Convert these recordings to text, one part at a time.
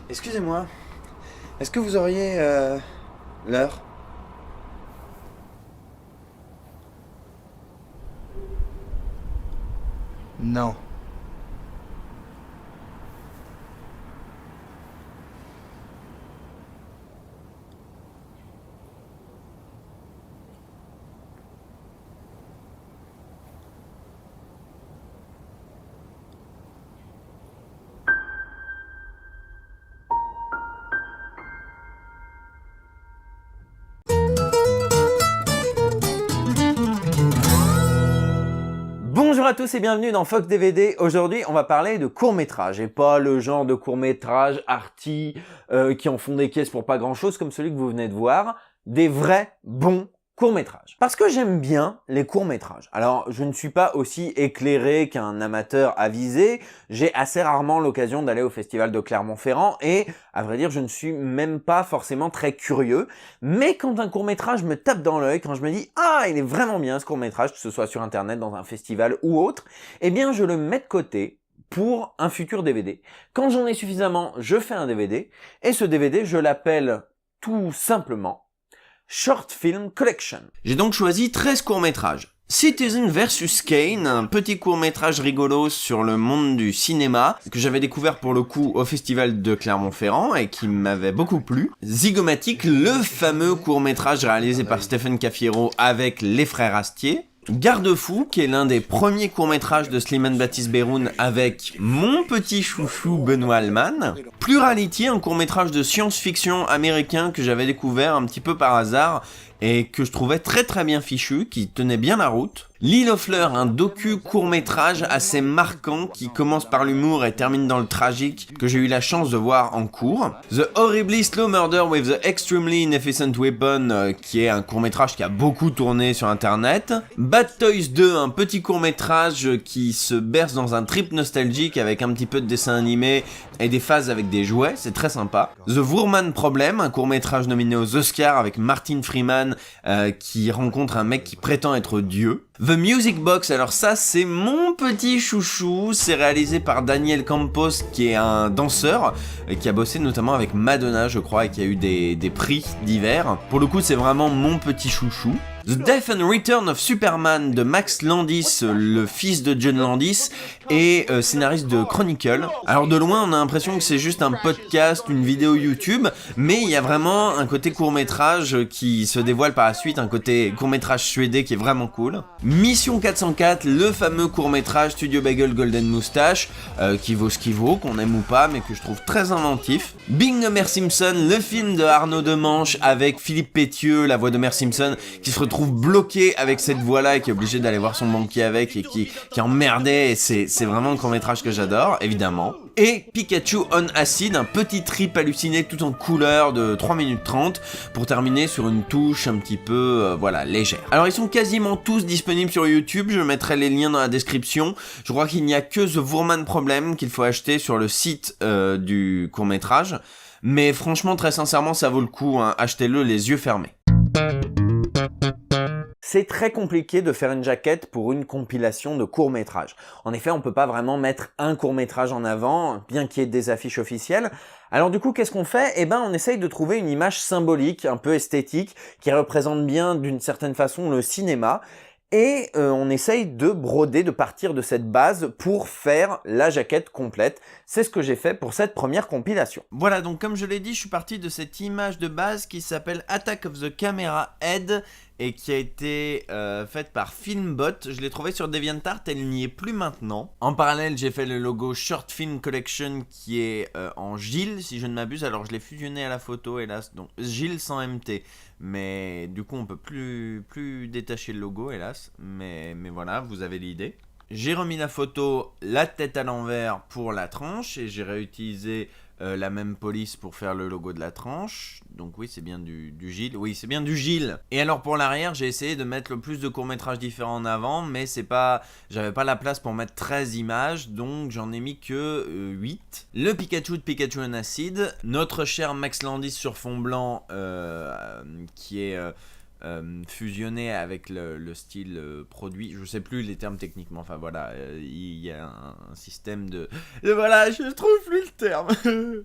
Excusez-moi, est-ce que vous auriez l'heure? Non. Bonjour à tous et bienvenue dans Fox DVD. Aujourd'hui, on va parler de courts-métrages et pas le genre de courts-métrages arty qui en font des caisses pour pas grand-chose comme celui que vous venez de voir, des vrais bons courts-métrages. Parce que j'aime bien les courts-métrages. Alors, je ne suis pas aussi éclairé qu'un amateur avisé, j'ai assez rarement l'occasion d'aller au festival de Clermont-Ferrand et, à vrai dire, je ne suis même pas forcément très curieux. Mais quand un court-métrage me tape dans l'œil, quand je me dis « Ah, il est vraiment bien ce court-métrage », que ce soit sur internet, dans un festival ou autre, eh bien je le mets de côté pour un futur DVD. Quand j'en ai suffisamment, je fais un DVD, et ce DVD, je l'appelle tout simplement Short Film Collection. J'ai donc choisi 13 courts-métrages. Citizen vs Kane, un petit court-métrage rigolo sur le monde du cinéma, que j'avais découvert pour le coup au festival de Clermont-Ferrand et qui m'avait beaucoup plu. Zygomatic, le fameux court-métrage réalisé par Stephen Cafiero avec les frères Astier. Garde-fou, qui est l'un des premiers courts-métrages de Slimane Baptiste-Berhoun avec mon petit chouchou Benoît Alman. Plurality, un court-métrage de science-fiction américain que j'avais découvert un petit peu par hasard et que je trouvais très bien fichu, qui tenait bien la route. L'Île aux fleurs, un docu court-métrage assez marquant qui commence par l'humour et termine dans le tragique que j'ai eu la chance de voir en cours. The Horribly Slow Murder with the Extremely Inefficient Weapon, qui est un court-métrage qui a beaucoup tourné sur internet. Bad Toys 2, un petit court-métrage qui se berce dans un trip nostalgique avec un petit peu de dessin animé et des phases avec des jouets, c'est très sympa. The Woorman Problem, un court-métrage nominé aux Oscars avec Martin Freeman qui rencontre un mec qui prétend être Dieu. The Music Box, alors ça c'est mon petit chouchou, c'est réalisé par Daniel Campos qui est un danseur qui a bossé notamment avec Madonna je crois et qui a eu des prix divers. Pour le coup c'est vraiment mon petit chouchou. The Death and Return of Superman de Max Landis, le fils de John Landis et scénariste de Chronicle. Alors de loin on a l'impression que c'est juste un podcast, une vidéo YouTube, mais il y a vraiment un côté court-métrage qui se dévoile par la suite, un côté court-métrage suédé qui est vraiment cool. Mission 404, le fameux court-métrage Studio Bagel Golden Moustache, qui vaut ce qu'il vaut, qu'on aime ou pas, mais que je trouve très inventif. Being Homer Simpson, le film de Arnaud Demanche avec Philippe Pétieux, la voix d'Homer Simpson, qui se retrouve bloqué avec cette voix-là et qui est obligé d'aller voir son banquier avec et qui est emmerdé, et c'est vraiment un court-métrage que j'adore, évidemment. Et Pikachu on Acid, un petit trip halluciné tout en couleur de 3 minutes 30 pour terminer sur une touche un petit peu, voilà, légère. Alors ils sont quasiment tous disponibles sur YouTube, je mettrai les liens dans la description. Je crois qu'il n'y a que The Woorman Problem qu'il faut acheter sur le site du court-métrage. Mais franchement, très sincèrement, ça vaut le coup, hein. Achetez-le les yeux fermés. C'est très compliqué de faire une jaquette pour une compilation de courts-métrages. En effet, on peut pas vraiment mettre un court-métrage en avant, bien qu'il y ait des affiches officielles. Alors du coup, qu'est-ce qu'on fait? Eh ben, on essaye de trouver une image symbolique, un peu esthétique, qui représente bien d'une certaine façon le cinéma. Et on essaye de broder, de partir de cette base pour faire la jaquette complète. C'est ce que j'ai fait pour cette première compilation. Voilà, donc comme je l'ai dit, je suis parti de cette image de base qui s'appelle Attack of the Camera Head et qui a été faite par Filmbot. Je l'ai trouvée sur DeviantArt, elle n'y est plus maintenant. En parallèle, j'ai fait le logo Short Film Collection qui est en Gilles, si je ne m'abuse. Alors je l'ai fusionné à la photo, hélas, donc Gilles sans MT. Mais du coup, on peut plus détacher le logo, hélas. Mais voilà, vous avez l'idée. J'ai remis la photo, la tête à l'envers pour la tranche et j'ai réutilisé la même police pour faire le logo de la tranche. Donc oui, c'est bien du Gilles. Oui, c'est bien du Gilles. Et alors pour l'arrière, j'ai essayé de mettre le plus de courts-métrages différents en avant, mais j'avais pas la place pour mettre 13 images, donc j'en ai mis que 8. Le Pikachu de Pikachu on Acid, notre cher Max Landis sur fond blanc, qui est fusionné avec le style produit. Je sais plus les termes techniquement. Enfin voilà, il y a un système de... Et voilà, je trouve plus le terme.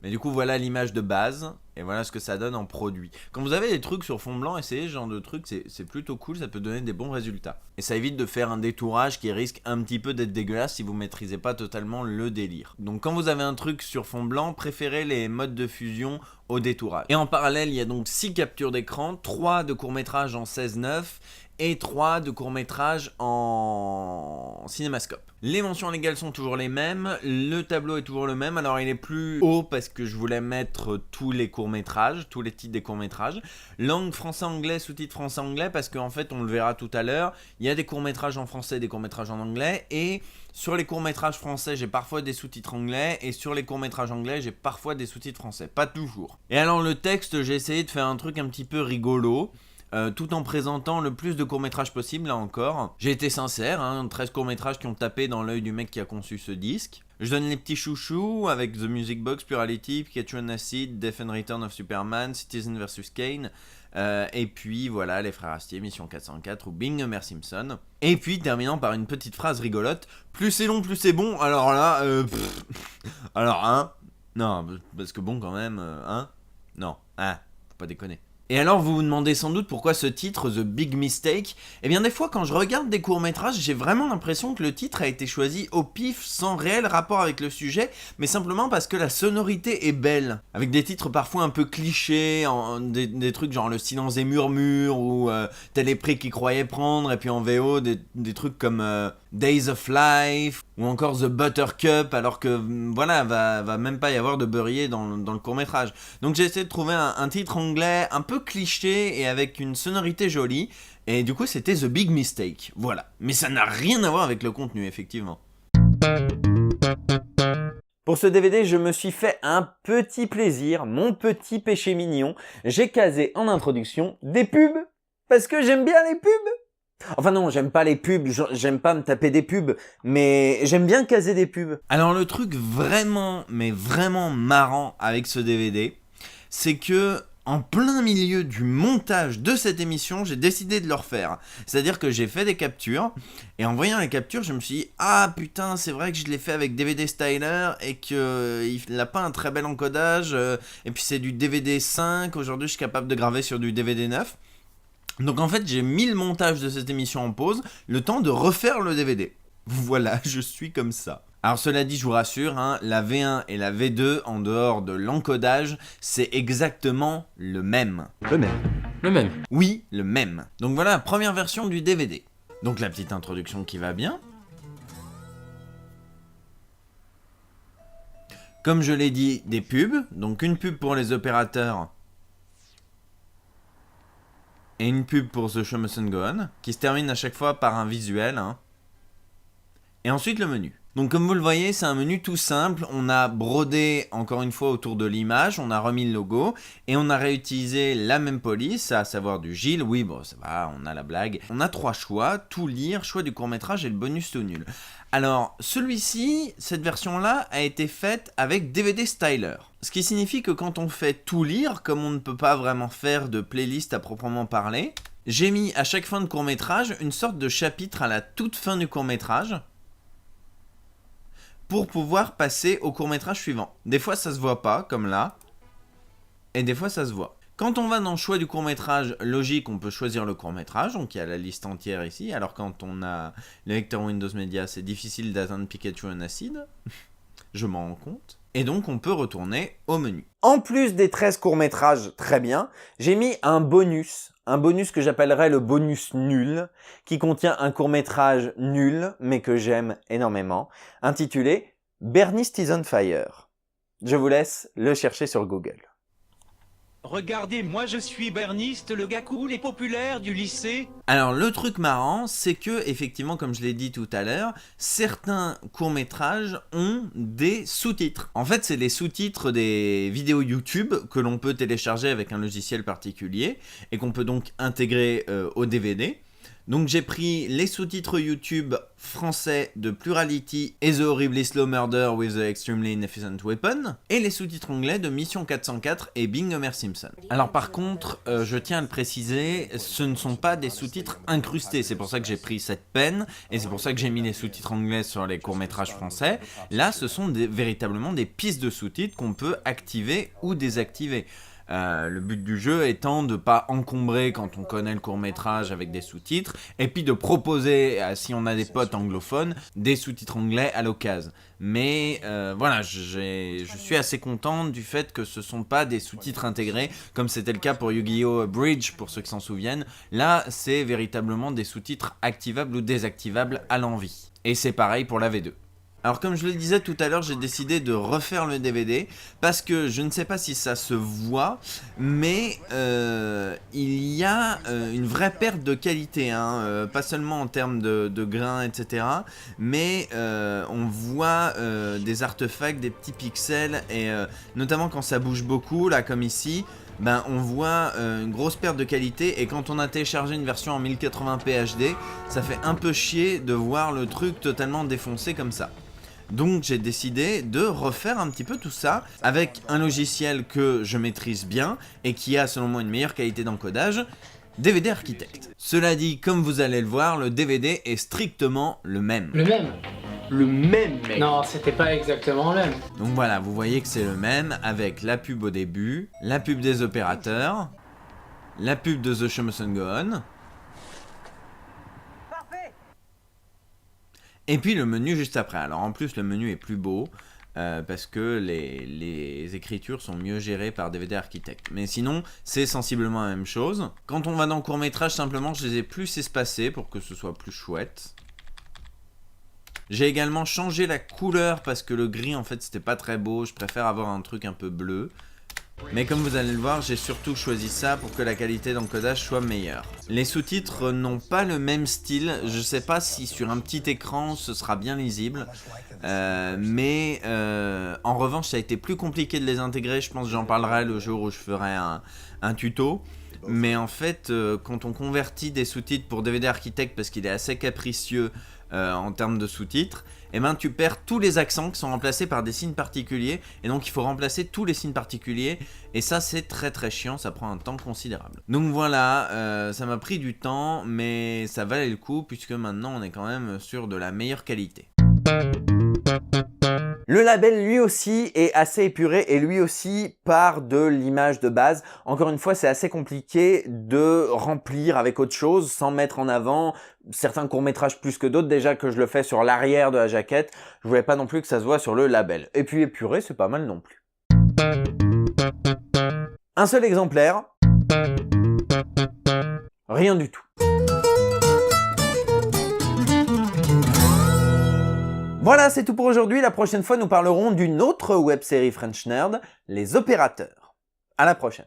Mais du coup, voilà l'image de base. Et voilà ce que ça donne en produit. Quand vous avez des trucs sur fond blanc, essayez ce genre de trucs, c'est plutôt cool, ça peut donner des bons résultats. Et ça évite de faire un détourage qui risque un petit peu d'être dégueulasse si vous maîtrisez pas totalement le délire. Donc quand vous avez un truc sur fond blanc, préférez les modes de fusion au détourage. Et en parallèle, il y a donc 6 captures d'écran, 3 de court-métrage en 16:9 et 3 de court-métrage en cinémascope. Les mentions légales sont toujours les mêmes, le tableau est toujours le même, alors il est plus haut parce que je voulais mettre tous les courts-métrages, tous les titres des courts-métrages. Langue français-anglais, sous-titres français-anglais, parce qu'en fait, on le verra tout à l'heure, il y a des courts-métrages en français, des courts-métrages en anglais, et sur les courts-métrages français, j'ai parfois des sous-titres anglais, et sur les courts-métrages anglais, j'ai parfois des sous-titres français, pas toujours. Et alors le texte, j'ai essayé de faire un truc un petit peu rigolo, tout en présentant le plus de courts-métrages possible, là encore. J'ai été sincère, 13 courts-métrages qui ont tapé dans l'œil du mec qui a conçu ce disque. Je donne les petits chouchous avec The Music Box, Plurality, Pikachu and Acid, Death and Return of Superman, Citizen vs Kane, et puis voilà, Les Frères Astier, Mission 404 ou Being Homer Simpson. Et puis terminant par une petite phrase rigolote, plus c'est long, plus c'est bon, alors là, alors non, parce que bon quand même, non, faut pas déconner. Et alors vous vous demandez sans doute pourquoi ce titre, The Big Mistake. Eh bien des fois quand je regarde des courts-métrages, j'ai vraiment l'impression que le titre a été choisi au pif, sans réel rapport avec le sujet, mais simplement parce que la sonorité est belle. Avec des titres parfois un peu clichés, des trucs genre Le Silence des Murmures, ou Tel est prix qu'il croyait prendre, et puis en VO des trucs comme Days of Life, ou encore The Buttercup, alors que voilà, va même pas y avoir de beurrier dans le court-métrage. Donc j'ai essayé de trouver un titre anglais un peu cliché et avec une sonorité jolie, et du coup c'était The Big Mistake, voilà. Mais ça n'a rien à voir avec le contenu, effectivement. Pour ce DVD, je me suis fait un petit plaisir, mon petit péché mignon. J'ai casé en introduction des pubs, parce que j'aime bien les pubs. Enfin non, j'aime pas les pubs, j'aime pas me taper des pubs, mais j'aime bien caser des pubs. Alors le truc vraiment, mais vraiment marrant avec ce DVD, c'est que en plein milieu du montage de cette émission, j'ai décidé de le refaire. C'est-à-dire que j'ai fait des captures, et en voyant les captures, je me suis dit « Ah putain, c'est vrai que je l'ai fait avec DVD Styler, et qu'il n'a pas un très bel encodage, et puis c'est du DVD 5, aujourd'hui je suis capable de graver sur du DVD 9. » Donc en fait, j'ai mis le montage de cette émission en pause, le temps de refaire le DVD. Voilà, je suis comme ça. Alors cela dit, je vous rassure, la V1 et la V2, en dehors de l'encodage, c'est exactement le même. Le même. Oui, le même. Donc voilà la première version du DVD. Donc la petite introduction qui va bien. Comme je l'ai dit, des pubs. Donc une pub pour les opérateurs et une pub pour The Show Mustn't Go On, qui se termine à chaque fois par un visuel. Et ensuite le menu. Donc comme vous le voyez, c'est un menu tout simple, on a brodé encore une fois autour de l'image, on a remis le logo, et on a réutilisé la même police, à savoir du Gilles, oui bon ça va, on a la blague. On a 3 choix, tout lire, choix du court-métrage et le bonus tout nul. Alors celui-ci, cette version-là, a été faite avec DVD Styler. Ce qui signifie que quand on fait tout lire, comme on ne peut pas vraiment faire de playlist à proprement parler, j'ai mis à chaque fin de court-métrage une sorte de chapitre à la toute fin du court-métrage, pour pouvoir passer au court-métrage suivant. Des fois ça se voit pas, comme là, et des fois ça se voit. Quand on va dans le choix du court-métrage, logique, on peut choisir le court-métrage, donc il y a la liste entière ici, alors quand on a le lecteur Windows Media, c'est difficile d'atteindre Pikachu and Acid, je m'en rends compte. Et donc on peut retourner au menu. En plus des 13 courts-métrages, très bien, j'ai mis un bonus que j'appellerais le bonus nul, qui contient un court-métrage nul, mais que j'aime énormément, intitulé Bernie's is on Fire. Je vous laisse le chercher sur Google. Regardez, moi je suis berniste, le gars cool et populaire du lycée. Alors le truc marrant, c'est que, effectivement, comme je l'ai dit tout à l'heure, certains courts-métrages ont des sous-titres. En fait, c'est les sous-titres des vidéos YouTube que l'on peut télécharger avec un logiciel particulier et qu'on peut donc intégrer au DVD. Donc j'ai pris les sous-titres YouTube français de Plurality et The Horribly Slow Murder with the Extremely Inefficient Weapon, et les sous-titres anglais de Mission 404 et Being Homer Simpson. Alors par contre, je tiens à le préciser, ce ne sont pas des sous-titres incrustés, c'est pour ça que j'ai pris cette peine, et c'est pour ça que j'ai mis les sous-titres anglais sur les courts-métrages français. Là, ce sont véritablement des pistes de sous-titres qu'on peut activer ou désactiver. Le but du jeu étant de ne pas encombrer quand on connaît le court-métrage avec des sous-titres, et puis de proposer, si on a des potes anglophones, des sous-titres anglais à l'occasion. Mais voilà, je suis assez content du fait que ce ne sont pas des sous-titres intégrés, comme c'était le cas pour Yu-Gi-Oh! Bridge, pour ceux qui s'en souviennent. Là, c'est véritablement des sous-titres activables ou désactivables à l'envie. Et c'est pareil pour la V2. Alors comme je le disais tout à l'heure, j'ai décidé de refaire le DVD parce que je ne sais pas si ça se voit, mais il y a une vraie perte de qualité, hein, pas seulement en termes de grains, etc. Mais on voit des artefacts, des petits pixels, et notamment quand ça bouge beaucoup, là comme ici, ben, on voit une grosse perte de qualité, et quand on a téléchargé une version en 1080p HD, ça fait un peu chier de voir le truc totalement défoncé comme ça. Donc j'ai décidé de refaire un petit peu tout ça avec un logiciel que je maîtrise bien et qui a selon moi une meilleure qualité d'encodage, DVD Architect. Cela dit, comme vous allez le voir, le DVD est strictement le même. Le même? Le même mec. Non, c'était pas exactement le même. Donc voilà, vous voyez que c'est le même avec la pub au début, la pub des opérateurs, la pub de The Show Must Go On, et puis le menu juste après. Alors en plus le menu est plus beau parce que les écritures sont mieux gérées par DVD Architect. Mais sinon c'est sensiblement la même chose. Quand on va dans le court-métrage, simplement je les ai plus espacés pour que ce soit plus chouette. J'ai également changé la couleur parce que le gris en fait c'était pas très beau. Je préfère avoir un truc un peu bleu. Mais comme vous allez le voir, j'ai surtout choisi ça pour que la qualité d'encodage soit meilleure. Les sous-titres n'ont pas le même style, je sais pas si sur un petit écran ce sera bien lisible, mais en revanche ça a été plus compliqué de les intégrer, je pense que j'en parlerai le jour où je ferai un tuto. Mais en fait, quand on convertit des sous-titres pour DVD Architect parce qu'il est assez capricieux en termes de sous-titres, et ben tu perds tous les accents qui sont remplacés par des signes particuliers, et donc il faut remplacer tous les signes particuliers, et ça c'est très très chiant, ça prend un temps considérable. Donc voilà, ça m'a pris du temps, mais ça valait le coup puisque maintenant on est quand même sur de la meilleure qualité. Le label lui aussi est assez épuré et lui aussi part de l'image de base. Encore une fois, c'est assez compliqué de remplir avec autre chose sans mettre en avant certains courts-métrages plus que d'autres. Déjà que je le fais sur l'arrière de la jaquette, je voulais pas non plus que ça se voit sur le label. Et puis épuré, c'est pas mal non plus. Un seul exemplaire. Rien du tout. Voilà, c'est tout pour aujourd'hui. La prochaine fois, nous parlerons d'une autre web-série French Nerd, Les Opérateurs. À la prochaine.